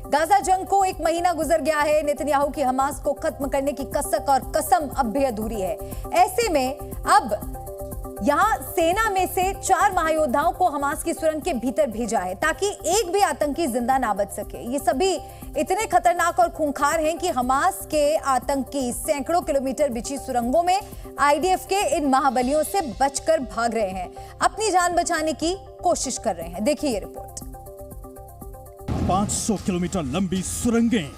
Gaza जंग को 1 महीना गुजर गया है। नेतन्याहू की हमास को खत्म करने की कसक और कसम अब भी अधूरी है। ऐसे में अब यहां सेना में से 4 महायोद्धाओं को हमास की सुरंग के भीतर भेजा है ताकि एक भी आतंकी जिंदा ना बच सके। ये सभी इतने खतरनाक और खूंखार हैं कि हमास के आतंकी सैकड़ों किलोमीटर बिछी सुरंगों में आईडीएफ के इन महाबलियों से बचकर भाग रहे हैं, अपनी जान बचाने की कोशिश कर रहे हैं। देखिए ये रिपोर्ट। 500 किलोमीटर लंबी सुरंगें,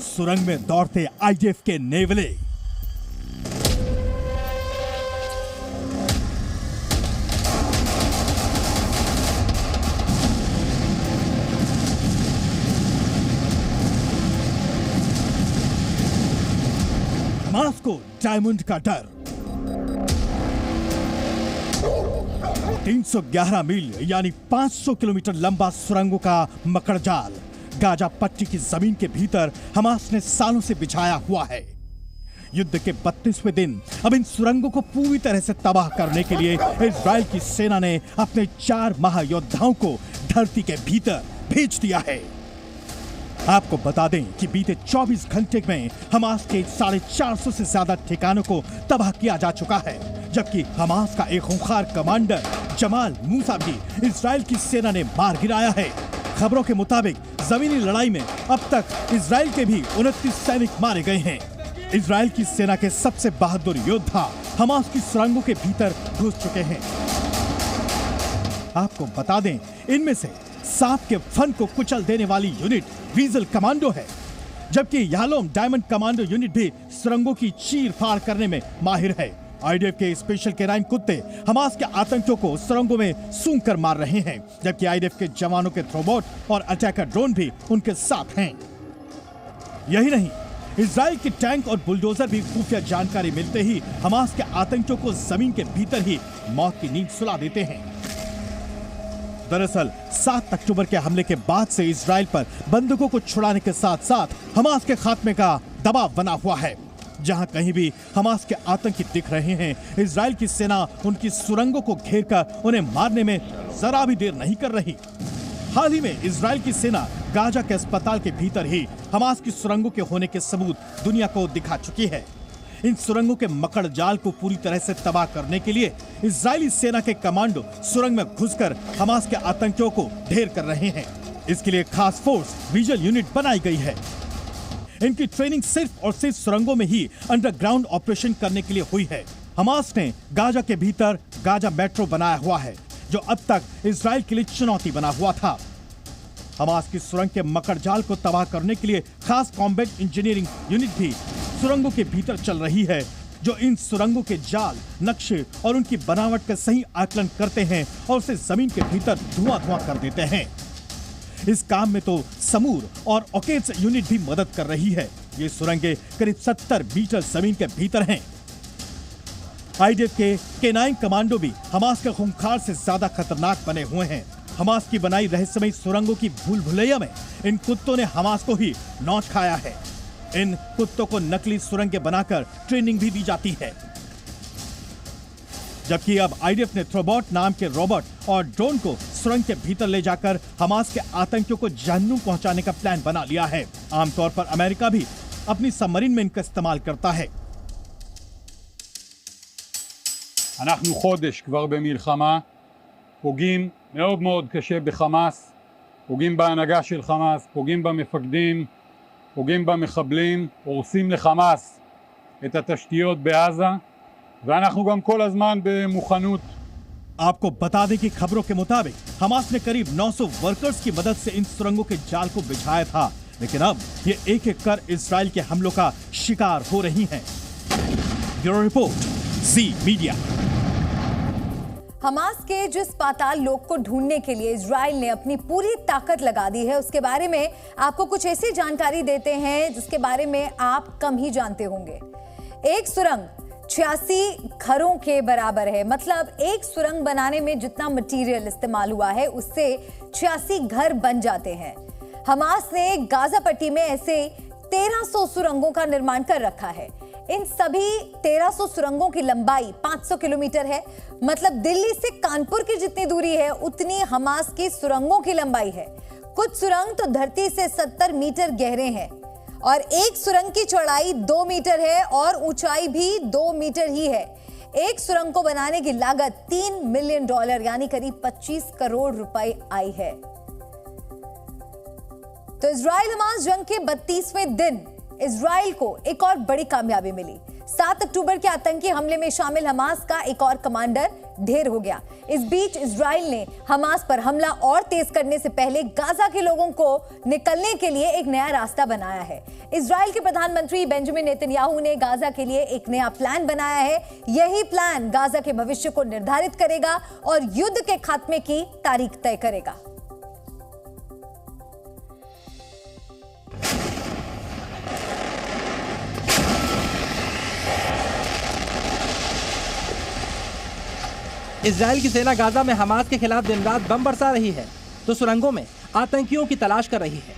सुरंग में दौड़ते आईडीएफ के नेवले, हमास को डायमंड का डर। 311 मील यानी 500 किलोमीटर लंबा सुरंगों का मकड़जाल गाजा पट्टी की जमीन के भीतर हमास ने सालों से बिछाया हुआ है। युद्ध के 32वें दिन अब इन सुरंगों को पूरी तरह से तबाह करने के लिए इजराइल की सेना ने अपने 4 महायोद्धाओं को धरती के भीतर भेज दिया है। आपको बता दें कि बीते 24 घंटे में हमास के 450 से ज्यादा ठिकानों को तबाह किया जा चुका है, जबकि हमास का एक खूंखार कमांडर जमाल मूसा भी इजराइल की सेना ने मार गिराया है। खबरों के मुताबिक जमीनी लड़ाई में अब तक इजराइल के भी 29 सैनिक मारे गए हैं। इजराइल की सेना के सबसे बहादुर योद्धा हमास की सुरंगों के भीतर घुस चुके हैं। आपको बता दें, इनमें से 7 के फन को कुचल देने वाली यूनिट वीजल कमांडो है, जबकि यालोम डायमंड कमांडो यूनिट भी सुरंगों की चीर फाड़ करने में माहिर है। आईडीएफ के स्पेशल केनाइन कुत्ते हमास के आतंकियों को सुरंगों में सूंघ कर मार रहे हैं, जबकि आईडीएफ के जवानों के थ्रोबोट और अटैकर ड्रोन भी उनके साथ हैं। यही नहीं, इजराइल के टैंक और बुलडोजर भी खुफिया जानकारी मिलते ही हमास के आतंकियों को जमीन के भीतर ही मौत की नींद सुला देते हैं। दरअसल 7 अक्टूबर के हमले के बाद से इजराइल पर बंधकों को छुड़ाने के साथ साथ हमास के खात्मे का दबाव बना हुआ है। जहां कहीं भी हमास के आतंकी दिख रहे हैं, इजराइल की सेना उनकी सुरंगों को घेरकर उन्हें मारने में जरा भी देर नहीं कर रही। हाल ही में इजराइल की सेना गाजा के अस्पताल के भीतर ही हमास की सुरंगों के होने के सबूत दुनिया को दिखा चुकी है। इन सुरंगों के मकड़ जाल को पूरी तरह से तबाह करने के लिए इजरायली सेना के कमांडो सुरंग में घुसकर हमास के आतंकियों को ढेर कर रहे हैं। इसके लिए खास फोर्स विजल यूनिट बनाई गई है। इनकी ट्रेनिंग सिर्फ और सिर्फ सुरंगों में ही अंडरग्राउंड ऑपरेशन करने के लिए हुई है। हमास ने गाजा के भीतर गाजा मेट्रो बनाया हुआ है, जो अब तक इजराइल के लिए चुनौती बना हुआ था। हमास की सुरंग के मकड़जाल को तबाह करने के लिए खास कॉम्बैट इंजीनियरिंग यूनिट भी सुरंगों के भीतर चल रही है, जो इन सुरंगों के जाल, नक्शे और उनकी बनावट का सही आकलन करते हैं और उसे जमीन के भीतर धुआं कर देते हैं। इस काम में तो समूर और ओकेट्स यूनिट भी मदद कर रही है। ये सुरंगें करीब 70 मीटर जमीन के भीतर हैं। आईडीएफ के केनाइन कमांडो भी हमास के खूंखार से ज्यादा खतरनाक बने हुए हैं। हमास की बनाई रहस्यमयी सुरंगों की भूल भुलैया में इन कुत्तों ने हमास को ही नौच खाया है। इन कुत्तों को नकली सुरंगें बनाकर ट्रेनिंग भी दी जाती है, जबकि अब आईडीएफ ने थ्रोबॉट नाम के रोबोट और ड्रोन को सुरंग के भीतर ले जाकर हमास के आतंकियों को जहन्नुम पहुंचाने का प्लान बना लिया है। आमतौर पर अमेरिका भी अपनी सबमरीन में इनका इस्तेमाल करता है। אנחנו חודש כבר במלחמה, פוגעים מאוד מאוד קשה בחמאס, פוגעים בהנהגה של חמאס, פוגעים במפקדים, פוגעים במחבלים, הורסים לחמאס את התשתיות בעזה, ואנחנו גם כל הזמן במוכנות। आपको बता दें कि खबरों के मुताबिक हमास ने करीब 900 वर्कर्स की मदद से इन सुरंगों के जाल को बिछाया था, लेकिन अब ये एक एक कर इजराइल के हमलों का शिकार हो रही हैं। ब्यूरो रिपोर्ट, जी मीडिया। हमास के जिस पाताल लोक को ढूंढने के लिए इजराइल ने अपनी पूरी ताकत लगा दी है, उसके बारे में आपको कुछ ऐसी जानकारी देते हैं जिसके बारे में आप कम ही जानते होंगे। एक सुरंग 86 घरों के बराबर है। मतलब एक सुरंग बनाने में जितना मटेरियल इस्तेमाल हुआ है, उससे 86 घर बन जाते हैं। हमास ने गाजा पट्टी में ऐसे 1300 सुरंगों का निर्माण कर रखा है। इन सभी 1300 सुरंगों की लंबाई 500 किलोमीटर है। मतलब दिल्ली से कानपुर की जितनी दूरी है उतनी हमास की सुरंगों की लंबाई है। कुछ सुरंग तो धरती से 70 मीटर गहरे हैं और एक सुरंग की चौड़ाई 2 मीटर है और ऊंचाई भी 2 मीटर ही है। एक सुरंग को बनाने की लागत $3 मिलियन यानी करीब 25 करोड़ रुपए आई है। तो इजराइल हमास जंग के 32वें दिन इजराइल को एक और बड़ी कामयाबी मिली। 7 अक्टूबर के आतंकी हमले में शामिल हमास का एक और कमांडर ढेर हो गया। इस बीच इजराइल ने हमास पर हमला और तेज करने से पहले गाजा के लोगों को निकलने के लिए एक नया रास्ता बनाया है। इजराइल के प्रधानमंत्री बेंजामिन नेतन्याहू ने गाजा के लिए एक नया प्लान बनाया है। यही प्लान गाजा के भविष्य को निर्धारित करेगा और युद्ध के खात्मे की तारीख तय करेगा। इजराइल की सेना गाजा में हमास के खिलाफ दिन रात बम बरसा रही है तो सुरंगों में आतंकियों की तलाश कर रही है।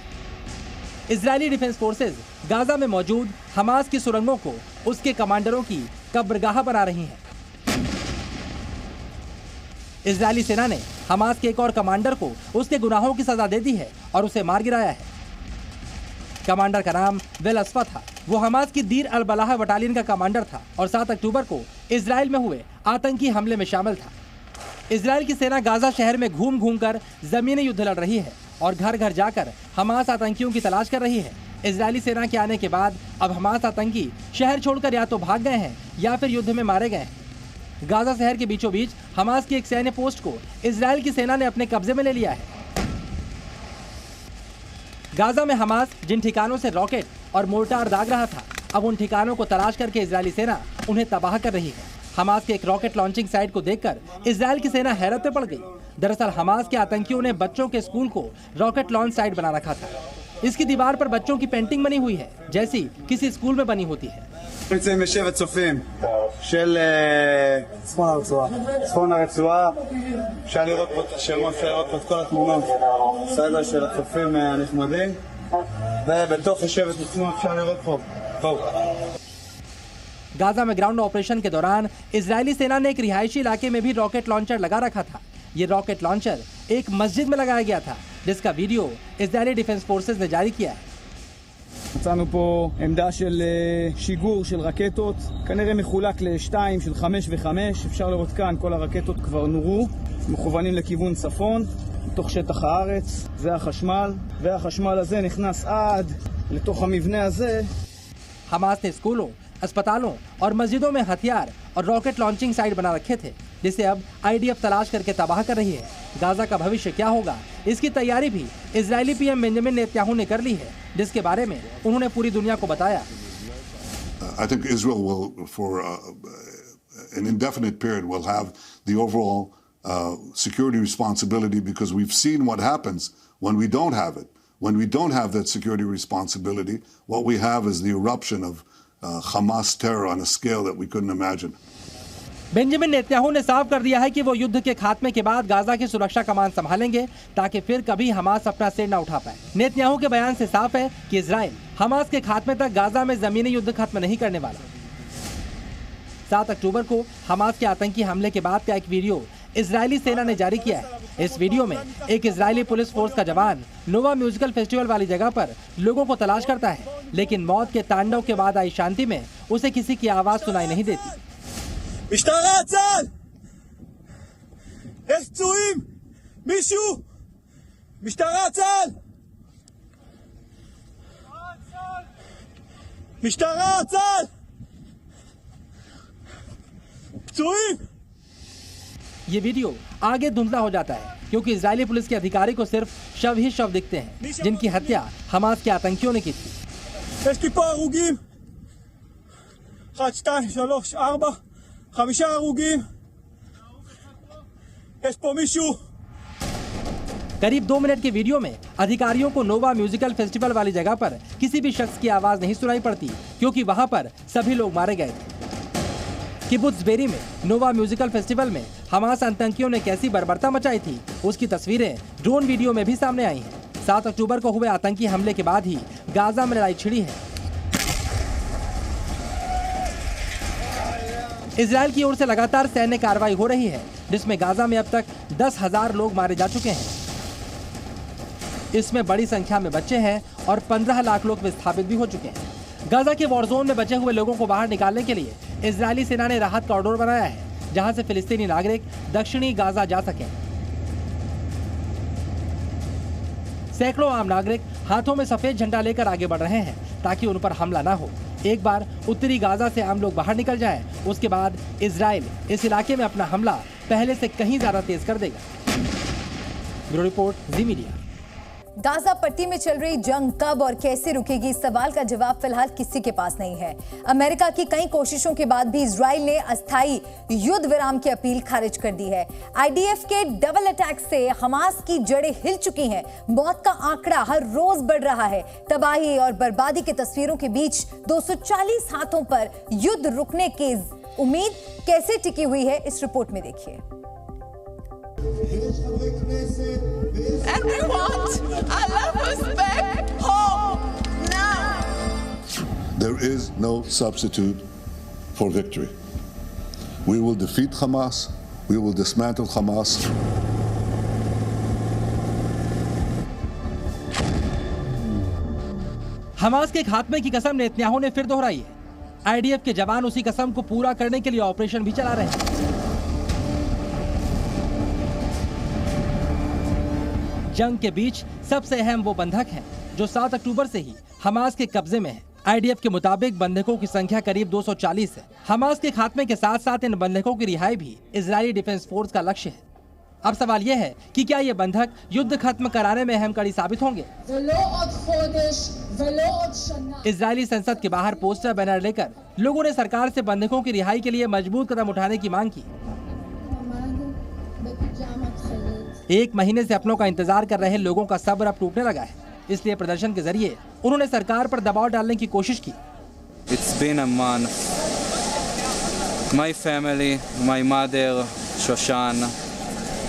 इजरायली डिफेंस फोर्सेज गाजा में मौजूद हमास की सुरंगों को उसके कमांडरों की कब्रगाह बना रही हैं। इजरायली सेना ने हमास के एक और कमांडर को उसके गुनाहों की सजा दे दी है और उसे मार गिराया है। कमांडर का नाम वेल अस्फा था। वो हमास की दीर अल बलाह बटालियन का कमांडर था और 7 अक्टूबर को इजराइल में हुए आतंकी हमले में शामिल था। इजराइल की सेना गाजा शहर में घूम घूम कर जमीनी युद्ध लड़ रही है और घर घर जाकर हमास आतंकियों की तलाश कर रही है। इजरायली सेना के आने के बाद अब हमास आतंकी शहर छोड़कर या तो भाग गए हैं या फिर युद्ध में मारे गए हैं। गाजा शहर के बीचों बीच हमास की एक सैन्य पोस्ट को इजराइल की सेना ने अपने कब्जे में ले लिया है। गाजा में हमास जिन ठिकानों से रॉकेट और मोर्टार दाग रहा था, अब उन ठिकानों को तलाश करके इजरायली सेना उन्हें तबाह कर रही है। हमास के एक रॉकेट लॉन्चिंग साइट को देखकर इजराइल की सेना हैरत में पड़ गई। दरअसल हमास के आतंकियों ने बच्चों के स्कूल को रॉकेट लॉन्च साइट बना रखा था। इसकी दीवार पर बच्चों की पेंटिंग बनी हुई है जैसी किसी स्कूल में बनी होती है। בשבט צופים של צפון הרצועה, אפשר לראות פה את השמות, אפשר לראות פה את כל התמונות סדר של הצופים הנחמדים, ובתוך השבט עצמו אפשר לראות פה. गाजा में ग्राउंड ऑपरेशन के दौरान इजरायली सेना ने एक रिहायशी इलाके में भी रॉकेट लॉन्चर लगा रखा था। ये रॉकेट लॉन्चर एक मस्जिद में लगाया गया था जिसका वीडियो इजरायली डिफेंस फोर्सेज ने जारी किया है। מצאנו פה עמדה של שיגור של רקטות, כנראה מחולק לשתיים של 5 ו5. אפשר לראות כאן כל הרקטות כבר נורו, מכוונים לכיוון צפון, בתוך שטח הארץ. זה החשמל, והחשמל הזה נכנס עד לתוך המבנה הזה. हमास ने स्कूलों, अस्पतालों और मस्जिदों में हथियार और रॉकेट लॉन्चिंग साइट बना रखे थे जिसे अब आईडीएफ तलाश करके तबाह कर रही है। गाजा का भविष्य क्या होगा इसकी तैयारी भी इजरायली पीएम बेंजामिन नेतन्याहू ने कर ली है, जिसके बारे में उन्होंने पूरी दुनिया को बताया। I think Israel will, for an indefinite period, will have the overall security responsibility because we've seen what happens when we don't have it. When we don't have that security responsibility, what we have is the eruption of Hamas terror on a scale that we couldn't imagine. Benjamin Netanyahu ने साफ कर दिया है कि वो युद्ध के खात्मे के बाद गाजा की सुरक्षा कमान संभालेंगे ताकि फिर कभी हमास अपना सिर न उठा पाए। नेतन्याहू के बयान से साफ है कि इजराइल हमास के खात्मे तक गाजा में जमीनी युद्ध खत्म नहीं करने वाला। 7 अक्टूबर को हमास के आतंकी हमले के बाद का एक वीडियो इजरायली सेना ने जारी किया है। इस वीडियो में एक इजरायली पुलिस फोर्स का जवान नोवा म्यूजिकल फेस्टिवल वाली जगह पर लोगों को तलाश करता है, लेकिन मौत के तांडव के बाद आई शांति में उसे किसी की आवाज सुनाई नहीं देती। משטרה צה"ל! יש פצועים? מישהו? משטרה צה"ל! משטרה צה"ל! פצועים! ये वीडियो आगे धुंधला हो जाता है क्योंकि इजरायली पुलिस के अधिकारी को सिर्फ शव ही शव दिखते हैं जिनकी हत्या हमास के आतंकियों ने की थी। יש לי פה הרוגים. 1, 2, 3, 4 5 הרוגים. יש פה מישהו. करीब 2 मिनट के वीडियो में अधिकारियों को नोवा म्यूजिकल फेस्टिवल वाली जगह पर किसी भी शख्स की आवाज नहीं सुनाई पड़ती क्योंकि वहां पर सभी लोग मारे गए थे। किबुत्ज बेरी में नोवा म्यूजिकल फेस्टिवल में हमास आतंकियों ने कैसी बर्बरता मचाई थी उसकी तस्वीरें ड्रोन वीडियो में भी सामने आई हैं। 7 अक्टूबर को हुए आतंकी हमले के बाद ही गाजा में लड़ाई छिड़ी है। इजराइल की ओर से लगातार सैन्य कार्रवाई हो रही है, जिसमें गाजा में अब तक 10,000 लोग मारे जा चुके हैं। इसमें बड़ी संख्या में बच्चे हैं और 15 लाख लोग विस्थापित भी हो चुके हैं। गाजा के वॉर जोन में बचे हुए लोगों को बाहर निकालने के लिए इजरायली सेना ने राहत कॉरिडोर बनाया है, जहां से फिलिस्तीनी नागरिक दक्षिणी गाजा जा सकें। सैकड़ों आम नागरिक हाथों में सफेद झंडा लेकर आगे बढ़ रहे हैं ताकि उन पर हमला न हो। एक बार उत्तरी गाजा से आम लोग बाहर निकल जाएं, उसके बाद इजराइल इस इलाके में अपना हमला पहले से कहीं ज्यादा तेज कर देगा। ब्यूरो रिपोर्ट, जी मीडिया। गाजा पट्टी में चल रही जंग कब और कैसे रुकेगी, इस सवाल का जवाब फिलहाल किसी के पास नहीं है। अमेरिका की कई कोशिशों के बाद भी इजराइल ने अस्थायी युद्ध विराम की अपील खारिज कर दी है। आईडीएफ के डबल अटैक से हमास की जड़ें हिल चुकी हैं। मौत का आंकड़ा हर रोज बढ़ रहा है। तबाही और बर्बादी की तस्वीरों के बीच 240 हाथों पर युद्ध रुकने की उम्मीद कैसे टिकी हुई है, इस रिपोर्ट में देखिए। And we want Aleppo's back home now. There is no substitute for victory. We will defeat Hamas. We will dismantle Hamas. Hamas के खात्मे की कसम नेतन्याहू ने फिर दोहराई है। आईडीएफ के जवान उसी कसम को पूरा करने के लिए ऑपरेशन भी चला रहे हैं। जंग के बीच सबसे अहम वो बंधक हैं जो 7 अक्टूबर से ही हमास के कब्जे में है। आईडीएफ के मुताबिक बंधकों की संख्या करीब 240 है। हमास के खात्मे के साथ साथ इन बंधकों की रिहाई भी इजरायली डिफेंस फोर्स का लक्ष्य है। अब सवाल यह है कि क्या ये बंधक युद्ध खत्म कराने में अहम कड़ी साबित होंगे। इजरायली संसद के बाहर पोस्टर बैनर लेकर लोगों ने सरकार से बंधकों की रिहाई के लिए मजबूत कदम उठाने की मांग की। 1 महीने से अपनों का इंतजार कर रहे लोगों का सब्र अब टूटने लगा है, इसलिए प्रदर्शन के जरिए उन्होंने सरकार पर दबाव डालने की कोशिश की। It's been a month. My family, my mother, Shoshan,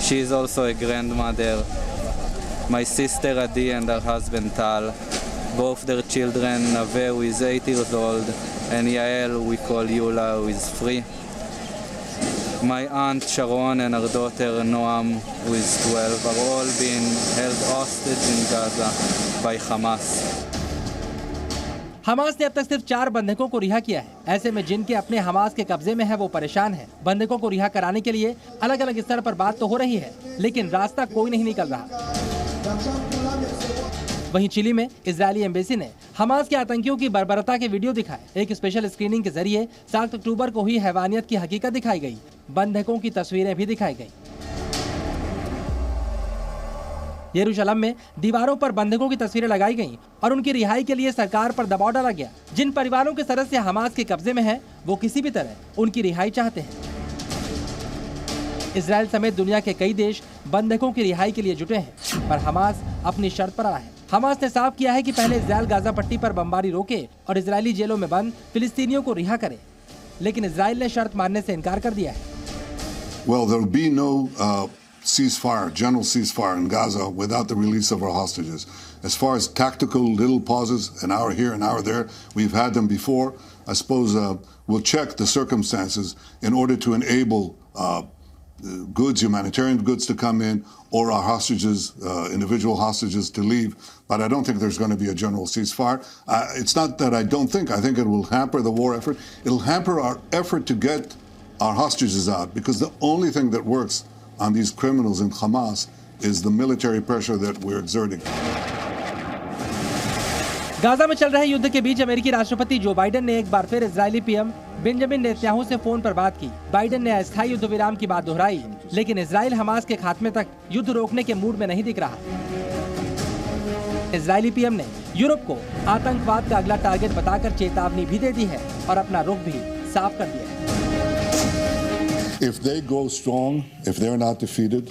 she is also a grandmother. My sister Adi and her husband Tal, both their children, Naveh who is 8 years old, and Yael, we call Yula, who is 3. My aunt Sharon and her daughter Noam, who is 12, are all being held hostage in Gaza by Hamas. Hamas ने अब तक सिर्फ 4 बंधकों को रिहा किया है। ऐसे में जिनके अपने हमास के कब्जे में है वो परेशान है। बंधकों को रिहा कराने के लिए अलग अलग स्तर पर बात तो हो रही है, लेकिन रास्ता कोई नहीं निकल रहा। वहीं चिली में इजरायली एम्बेसी ने हमास के आतंकियों की बर्बरता के वीडियो दिखाए। एक स्पेशल स्क्रीनिंग के जरिए 7 अक्टूबर को हुई हैवानियत की हकीकत दिखाई गई। बंधकों की तस्वीरें भी दिखाई गई। यरूशलेम में दीवारों पर बंधकों की तस्वीरें लगाई गईं और उनकी रिहाई के लिए सरकार पर दबाव डाला गया। जिन परिवारों के सदस्य हमास के कब्जे में हैं, वो किसी भी तरह उनकी रिहाई चाहते हैं। इजराइल समेत दुनिया के कई देश बंधकों की रिहाई के लिए जुटे हैं, पर हमास अपनी शर्त पर अड़ा है। हमास ने साफ किया है कि पहले इजराइल गाजा पट्टी पर बमबारी रोके और इजरायली जेलों में बंद फिलिस्तीनियों को रिहा करे, लेकिन इजराइल ने शर्त मानने से इनकार कर दिया है। Well, there will be no ceasefire, general ceasefire in Gaza without the release of our hostages. As far as tactical little pauses, an hour here, an hour there, we've had them before. I suppose we'll check the circumstances in order to enable goods, humanitarian goods to come in, or our hostages, individual hostages to leave. But I don't think there's going to be a general ceasefire. It's not that I don't think. I think it will hamper the war effort. It'll hamper our effort to get our hostages out, because the only thing that works on these criminals in Hamas is the military pressure that we're exerting. Gaza में चल रहे युद्ध के बीच अमेरिकी राष्ट्रपति Joe Biden ने एक बार फिर इजरायली पीएम बेंजामिन नेतन्याहू से फोन पर बात की। बाइडेन ने अस्थायी युद्ध विराम की बात दोहराई, लेकिन इजराइल हमास के खात्मे तक युद्ध रोकने के मूड में नहीं दिख रहा। इजरायली पीएम ने यूरोप को आतंकवाद का अगला टारगेट बताकर चेतावनी भी दे दी है और अपना रुख भी साफ कर दिया है। If they go strong, if they're not defeated,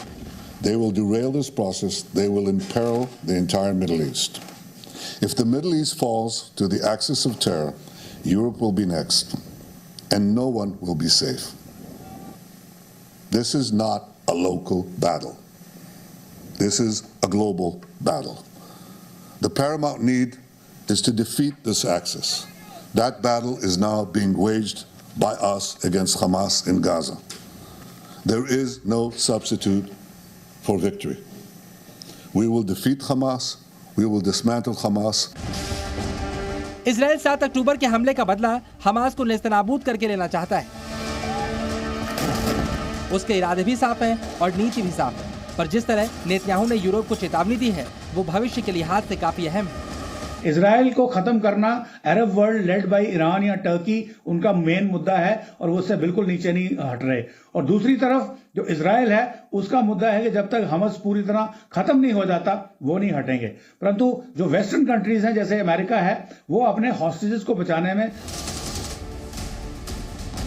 they will derail this process. They will imperil the entire Middle East. If the Middle East falls to the axis of terror, Europe will be next, and no one will be safe. This is not a local battle. This is a global battle. The paramount need is to defeat this axis. That battle is now being waged by us against Hamas in Gaza. There is no substitute for victory. We will defeat Hamas. We will dismantle Hamas. Israel 7 अक्टूबर के हमले का बदला Hamas को नेस्तनाबूद करके लेना चाहता है। उसके इरादे भी साफ हैं और नीति भी साफ है, पर जिस तरह नेतन्याहू ने यूरोप को चेतावनी दी है वो भविष्य के लिहाज से काफी अहम है। इजराइल को खत्म करना Arab world led by Iran या टर्की उनका मेन मुद्दा है और वो उससे बिल्कुल नीचे नहीं हट रहे। और दूसरी तरफ जो इजराइल है उसका मुद्दा है कि जब तक हमास पूरी तरह खत्म नहीं हो जाता वो नहीं हटेंगे। परंतु जो वेस्टर्न कंट्रीज हैं जैसे अमेरिका है वो अपने हॉस्टेजेस को बचाने में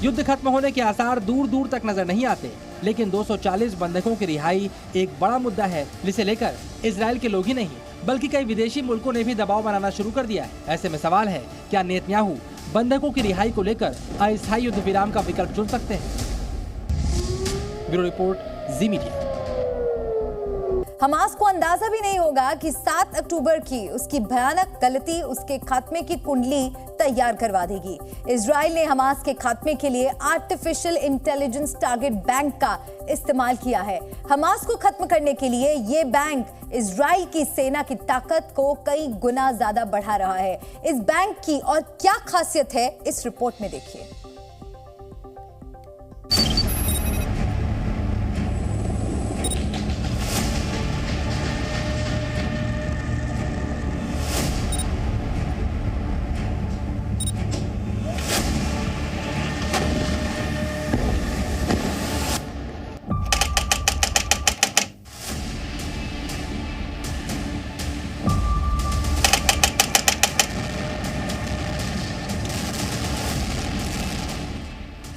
युद्ध खत्म होने के आसार दूर दूर तक नजर नहीं आते, लेकिन 240 बंधकों की रिहाई एक बड़ा मुद्दा है जिसे लेकर इजराइल के लोग ही नहीं बल्कि कई विदेशी मुल्कों ने भी दबाव बनाना शुरू कर दिया है। ऐसे में सवाल है, क्या नेतन्याहू बंधकों की रिहाई को लेकर अस्थायी युद्ध विराम का विकल्प चुन सकते हैं? ब्यूरो रिपोर्ट, जी मीडिया। हमास को अंदाजा भी नहीं होगा कि 7 अक्टूबर की उसकी भयानक गलती उसके खात्मे की कुंडली तैयार करवा देगी। इजराइल ने हमास के खात्मे के लिए आर्टिफिशियल इंटेलिजेंस टारगेट बैंक का इस्तेमाल किया है। हमास को खत्म करने के लिए ये बैंक इजराइल की सेना की ताकत को कई गुना ज्यादा बढ़ा रहा है। इस बैंक की और क्या खासियत है, इस रिपोर्ट में देखिए।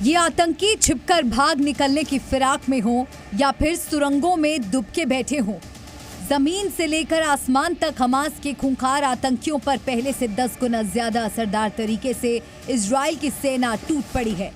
ये आतंकी छिपकर भाग निकलने की फिराक में हो या फिर सुरंगों में दुबके बैठे हों, जमीन से लेकर आसमान तक हमास के खूंखार आतंकियों पर पहले से 10 गुना ज्यादा असरदार तरीके से इजराइल की सेना टूट पड़ी है।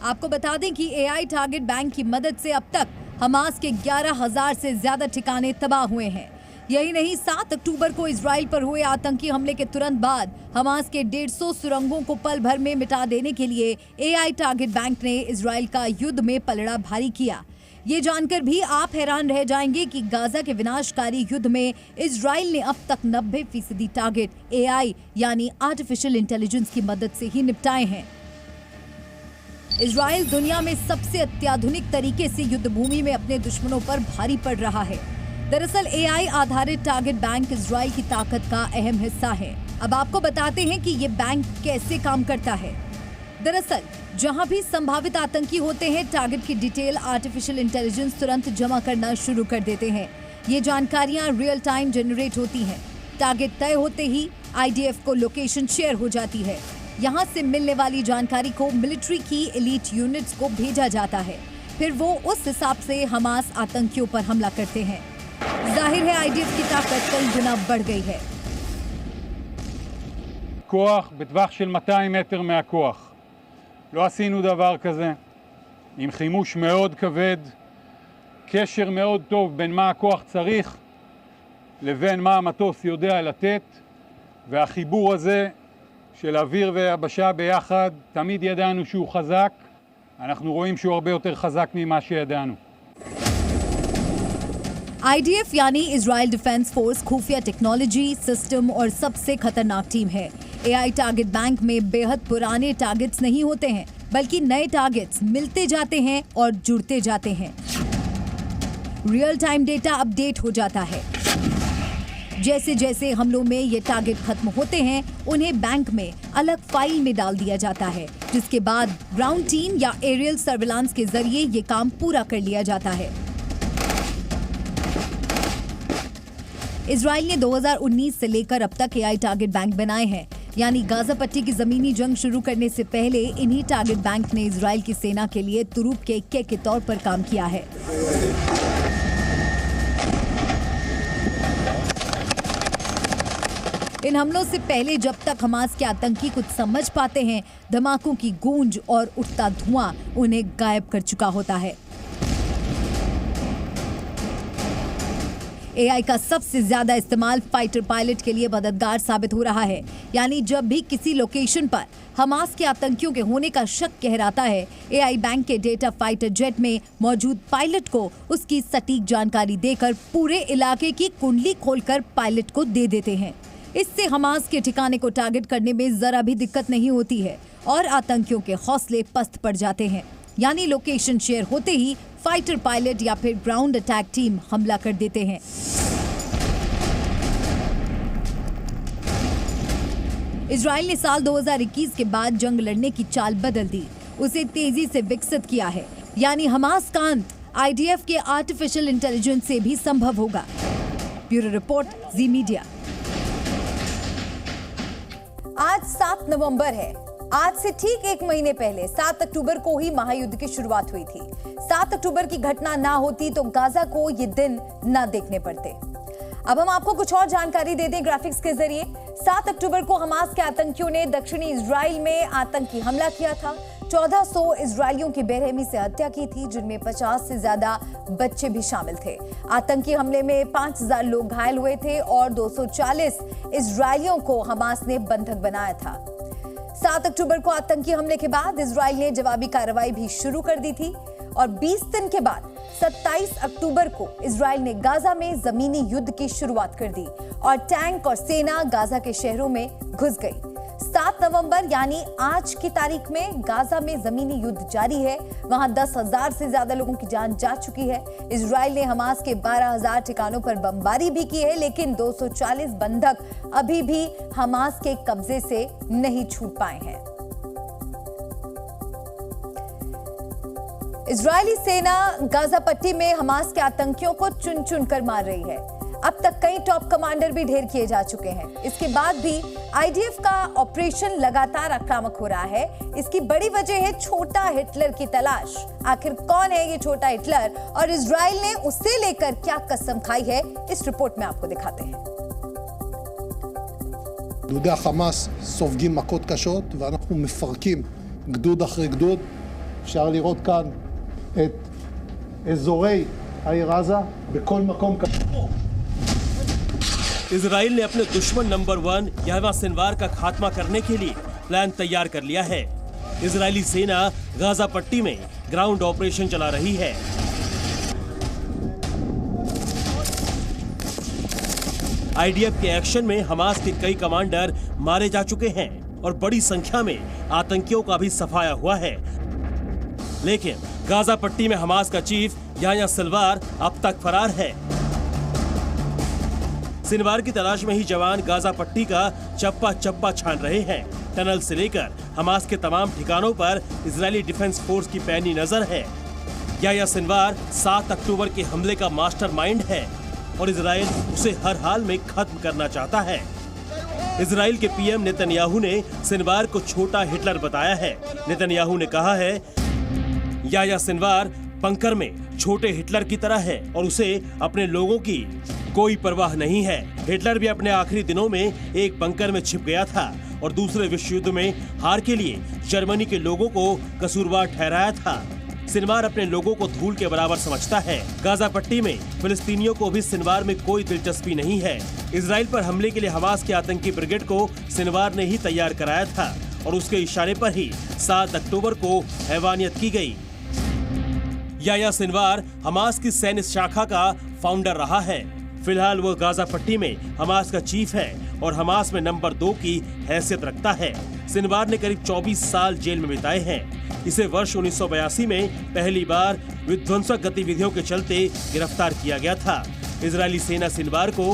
आपको बता दें कि एआई टारगेट बैंक की मदद से अब तक हमास के 11,000 से ज्यादा ठिकाने तबाह हुए हैं। यही नहीं, 7 अक्टूबर को इजराइल पर हुए आतंकी हमले के तुरंत बाद हमास के 150 सुरंगों को पल भर में मिटा देने के लिए एआई टारगेट बैंक ने इजराइल का युद्ध में पलड़ा भारी किया। ये जानकर भी आप हैरान रह जाएंगे कि गाजा के विनाशकारी युद्ध में इजराइल ने अब तक 90% टारगेट एआई यानी आर्टिफिशियल इंटेलिजेंस की मदद से ही निपटाए हैं। इजराइल दुनिया में सबसे अत्याधुनिक तरीके से युद्ध भूमि में अपने दुश्मनों पर भारी पड़ रहा है। दरअसल एआई आधारित टारगेट बैंक इजराइल की ताकत का अहम हिस्सा है। अब आपको बताते हैं कि ये बैंक कैसे काम करता है। दरअसल जहां भी संभावित आतंकी होते हैं, टारगेट की डिटेल आर्टिफिशियल इंटेलिजेंस तुरंत जमा करना शुरू कर देते हैं। ये जानकारियां रियल टाइम जनरेट होती हैं। टारगेट तय होते ही आईडीएफ को लोकेशन शेयर हो जाती है। यहां से मिलने वाली जानकारी को मिलिट्री की एलीट यूनिट्स को भेजा जाता है। फिर वो उस हिसाब से हमास आतंकियों पर हमला करते हैं। जाहिर है आईडीएफ की ताकत कई गुना बढ़ गई है। כוח בטווח של 200 מטר מהכוח. לא עשינו דבר כזה, עם חימוש מאוד כבד, קשר מאוד טוב בין מה הכוח צריך לבין מה המטוס יודע לתת, והחיבור הזה של אוויר ויבשה ביחד, תמיד ידענו שהוא חזק, אנחנו רואים שהוא הרבה יותר חזק ממה שידענו. आईडीएफ यानी इजराइल डिफेंस फोर्स खुफिया टेक्नोलॉजी, सिस्टम और सबसे खतरनाक टीम है। एआई टारगेट बैंक में बेहद पुराने टारगेट्स नहीं होते हैं, बल्कि नए टारगेट्स मिलते जाते हैं और जुड़ते जाते हैं। रियल टाइम डेटा अपडेट हो जाता है। जैसे जैसे हमलों में ये टारगेट खत्म होते हैं, उन्हें बैंक में अलग फाइल में डाल दिया जाता है, जिसके बाद ग्राउंड टीम या एरियल सर्विलांस के जरिए ये काम पूरा कर लिया जाता है। इजराइल ने 2019 से लेकर अब तक एआई टारगेट बैंक बनाए हैं, यानी गाजा पट्टी की जमीनी जंग शुरू करने से पहले इन्हीं टारगेट बैंक ने इजराइल की सेना के लिए तुरुप के इक्के के तौर पर काम किया है। इन हमलों से पहले जब तक हमास के आतंकी कुछ समझ पाते हैं, धमाकों की गूंज और उठता धुआं उन्हें गायब कर चुका होता है। एआई का सबसे ज्यादा इस्तेमाल फाइटर पायलट के लिए मददगार साबित हो रहा है। यानी जब भी किसी लोकेशन पर हमास के आतंकियों के होने का शक कहराता है, एआई बैंक के डेटा फाइटर जेट में मौजूद पायलट को उसकी सटीक जानकारी देकर पूरे इलाके की कुंडली खोलकर पायलट को दे देते हैं। इससे हमास के ठिकाने को टारगेट करने में जरा भी दिक्कत नहीं होती है और आतंकियों के हौसले पस्त पड़ जाते हैं। यानी लोकेशन शेयर होते ही फाइटर पायलट या फिर ग्राउंड अटैक टीम हमला कर देते हैं। इजराइल ने साल 2021 के बाद जंग लड़ने की चाल बदल दी, उसे तेजी से विकसित किया है। यानी हमास का अंत आईडीएफ के आर्टिफिशियल इंटेलिजेंस से भी संभव होगा। ब्यूरो रिपोर्ट, जी मीडिया। आज 7 नवंबर है। आज से ठीक एक महीने पहले 7 अक्टूबर को ही महायुद्ध की शुरुआत हुई थी। 7 अक्टूबर की घटना ना होती तो गाजा को ये दिन ना देखने पड़ते। अब हम आपको कुछ और जानकारी दे दें ग्राफिक्स के जरिए। 7 अक्टूबर को हमास के आतंकियों ने दक्षिणी इजराइल में आतंकी हमला किया था। 1400 इजरायलियों की बेरहमी से हत्या की थी, जिनमें 50 से ज्यादा बच्चे भी शामिल थे। आतंकी हमले में 5000 लोग घायल हुए थे और 240 इजरायलियों को हमास ने बंधक बनाया था। 7 अक्टूबर को आतंकी हमले के बाद इजराइल ने जवाबी कार्रवाई भी शुरू कर दी थी और 20 दिन के बाद 27 अक्टूबर को इजराइल ने गाजा में जमीनी युद्ध की शुरुआत कर दी और टैंक और सेना गाजा के शहरों में घुस गई। 7 नवंबर यानी आज की तारीख में गाजा में जमीनी युद्ध जारी है। वहां 10,000 से ज्यादा लोगों की जान जा चुकी है। इजराइल ने हमास के 12,000 ठिकानों पर बमबारी भी की है, लेकिन 240 बंधक अभी भी हमास के कब्जे से नहीं छूट पाए हैं। इजरायली सेना गाजा पट्टी में हमास के आतंकियों को चुन चुन कर मार रही है। अब तक कई टॉप कमांडर भी ढेर किए जा चुके हैं। इसके बाद भी आईडीएफ का ऑपरेशन लगातार आक्रामक हो रहा है। इसकी बड़ी वजह है छोटा हिटलर की तलाश। आखिर कौन है ये छोटा हिटलर और इजराइल ने उसे लेकर क्या कसम खाई है, इस रिपोर्ट में आपको दिखाते हैं। גדודי החמאס סופגים מכות קשות ואנחנו מפרקים גדוד אחרי גדוד. אפשר לראות כאן את אזורי העיר עזה בכל מקום. इजराइल ने अपने दुश्मन नंबर 1 यहवा सिनवार का खात्मा करने के लिए प्लान तैयार कर लिया है। इजरायली सेना गाजा पट्टी में ग्राउंड ऑपरेशन चला रही है। आईडीएफ के एक्शन में हमास के कई कमांडर मारे जा चुके हैं और बड़ी संख्या में आतंकियों का भी सफाया हुआ है। लेकिन गाजा पट्टी में हमास का चीफ याह्या सिनवार अब तक फरार है। सिनवार की तलाश में ही जवान गाजा पट्टी का चप्पा चप्पा छान रहे हैं। टनल से लेकर हमास के तमाम ठिकानों पर इजरायली डिफेंस फोर्स की पैनी नजर है। याह्या सिनवार 7 अक्टूबर के हमले का मास्टरमाइंड है और इजराइल उसे हर हाल में खत्म करना चाहता है। इजराइल के पीएम नेतन्याहू ने सिनवार को छोटा हिटलर बताया है। नेतन्याहू ने कहा है याह्या सिनवार बंकर में छोटे हिटलर की तरह है और उसे अपने लोगों की कोई परवाह नहीं है। हिटलर भी अपने आखिरी दिनों में एक बंकर में छिप गया था और दूसरे विश्व युद्ध में हार के लिए जर्मनी के लोगों को कसूरवार ठहराया था। सिनवार अपने लोगों को धूल के बराबर समझता है। गाजा पट्टी में फिलिस्तीनियों को भी सिनवार में कोई दिलचस्पी नहीं है। इजराइल पर हमले के लिए हमास के आतंकी ब्रिगेड को सिनवार ने ही तैयार कराया था और उसके इशारे पर ही 7 अक्टूबर को हैवानियत की गई। याह्या सिनवार हमास की सैन्य शाखा का फाउंडर रहा है। फिलहाल वो गाजा पट्टी में हमास का चीफ है और हमास में नंबर 2 की हैसियत रखता है। सिनवार ने करीब 24 साल जेल में बिताए हैं। इसे वर्ष 1982 में पहली बार विध्वंसक गतिविधियों के चलते गिरफ्तार किया गया था। इजरायली सेना सिनवार को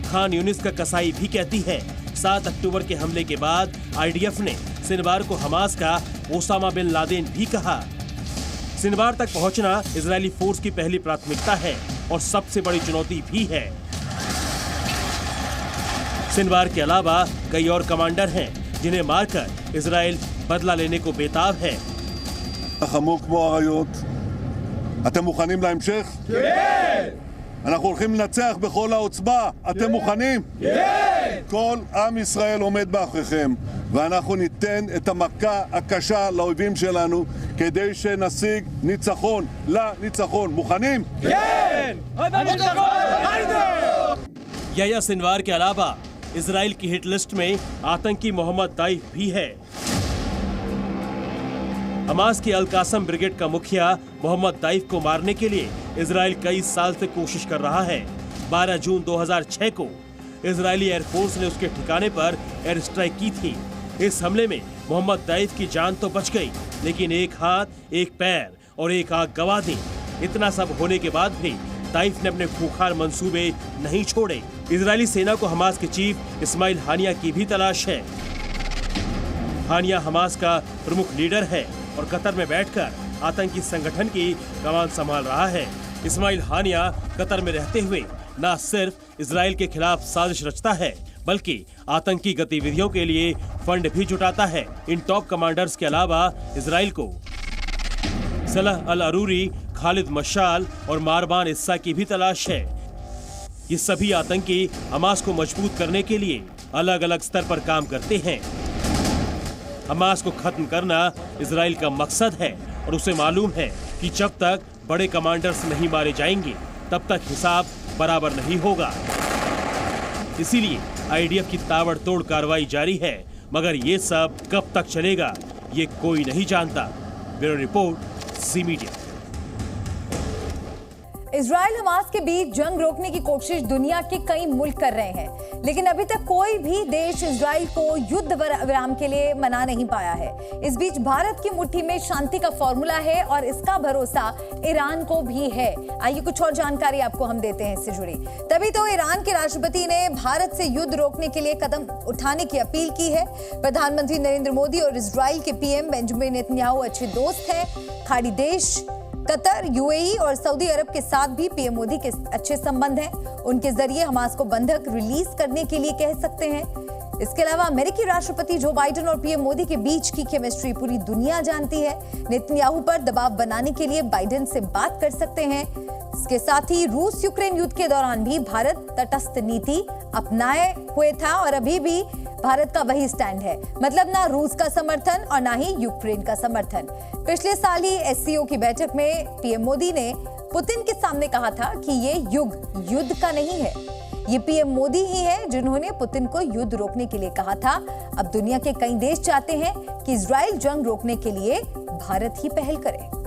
खान यूनिस का कसाई भी कहती है। 7 अक्टूबर के हमले के बाद आईडीएफ ने सिनवार को हमास का ओसामा बिन लादेन भी कहा। सिनवार तक पहुंचना इजरायली फोर्स की पहली प्राथमिकता है और सबसे बड़ी चुनौती भी है। सिनवार के अलावा कई और कमांडर हैं जिन्हें मारकर इजराइल बदला लेने को बेताब है। חמור כמו אריות. אתם מוכנים להמשך? כן! אנחנו הולכים לנצח בכל העוצמה. אתם מוכנים? כן! כל עם ישראל עומד מאחוריכם. ואנחנו ניתן את המכה הקשה לאויבים שלנו כדי שנשיג ניצחון לניצחון. מוכנים? כן! याह्या सिनवार के अलावा इजराइल की हिट लिस्ट में आतंकी मोहम्मद दाइफ भी है। हमास की अल कासम ब्रिगेड का मुखिया मोहम्मद दाइफ को मारने के लिए इजराइल कई साल से कोशिश कर रहा है। 12 जून 2006 को इजरायली एयरफोर्स ने उसके ठिकाने पर एयर स्ट्राइक की थी। इस हमले में मोहम्मद दाइफ की जान तो बच गई, लेकिन एक हाथ, एक पैर और एक आंख गंवा दी। इतना सब होने के बाद भी दाइफ ने अपने खूंखार मंसूबे नहीं छोड़े। इजरायली सेना को हमास के चीफ इस्माइल हानिया की भी तलाश है। हानिया हमास का प्रमुख लीडर है और कतर में बैठकर आतंकी संगठन की कमान संभाल रहा है। इस्माइल हानिया कतर में रहते हुए न सिर्फ इजराइल के खिलाफ साजिश रचता है, बल्कि आतंकी गतिविधियों के लिए फंड भी जुटाता है। इन टॉप कमांडर्स के अलावा इजराइल को सलह अल अरूरी, खालिद मशाल और मारबान इस्सा की भी तलाश है। ये सभी आतंकी हमास को मजबूत करने के लिए अलग अलग स्तर पर काम करते हैं। हमास को खत्म करना इजराइल का मकसद है और उसे मालूम है कि जब तक बड़े कमांडर्स नहीं मारे जाएंगे तब तक हिसाब बराबर नहीं होगा। इसीलिए आईडीएफ की ताबड़तोड़ कार्रवाई जारी है, मगर ये सब कब तक चलेगा ये कोई नहीं जानता। ब्यूरो रिपोर्ट, ज़ी मीडिया। इजराइल हमास के बीच जंग रोकने की कोशिश दुनिया के कई मुल्क कर रहे हैं, लेकिन अभी तक कोई भी देश इजराइल को युद्ध विराम के लिए मना नहीं पाया है। इस बीच भारत की मुट्ठी में शांति का फॉर्मूला है और इसका भरोसा ईरान को भी है। आइए कुछ और जानकारी आपको हम देते हैं इससे जुड़ी। तभी तो ईरान के राष्ट्रपति ने भारत से युद्ध रोकने के लिए कदम उठाने की अपील की है। प्रधानमंत्री नरेंद्र मोदी और इजराइल के पीएम बेंजामिन नेतन्याहू अच्छे दोस्त हैं। खाड़ी देश कतर, यूएई और सऊदी अरब के साथ भी पीएम मोदी के अच्छे संबंध हैं। उनके जरिए हमास को बंधक रिलीज करने के लिए कह सकते हैं। इसके अलावा अमेरिकी राष्ट्रपति जो बाइडेन और पीएम मोदी के बीच की केमिस्ट्री पूरी दुनिया जानती है। नेतन्याहू पर दबाव बनाने के लिए बाइडेन से बात कर सकते हैं। इसके साथ ही रूस यूक्रेन युद्ध के दौरान भी भारत तटस्थ नीति अपनाए हुए था और अभी भी भारत का वही स्टैंड है, मतलब ना रूस का समर्थन और ना ही यूक्रेन का समर्थन। पिछले साल ही एससीओ की बैठक में पीएम मोदी ने पुतिन के सामने कहा था कि ये युग युद्ध का नहीं है। ये पीएम मोदी ही है जिन्होंने पुतिन को युद्ध रोकने के लिए कहा था। अब दुनिया के कई देश चाहते हैं कि इजराइल जंग रोकने के लिए भारत ही पहल करे।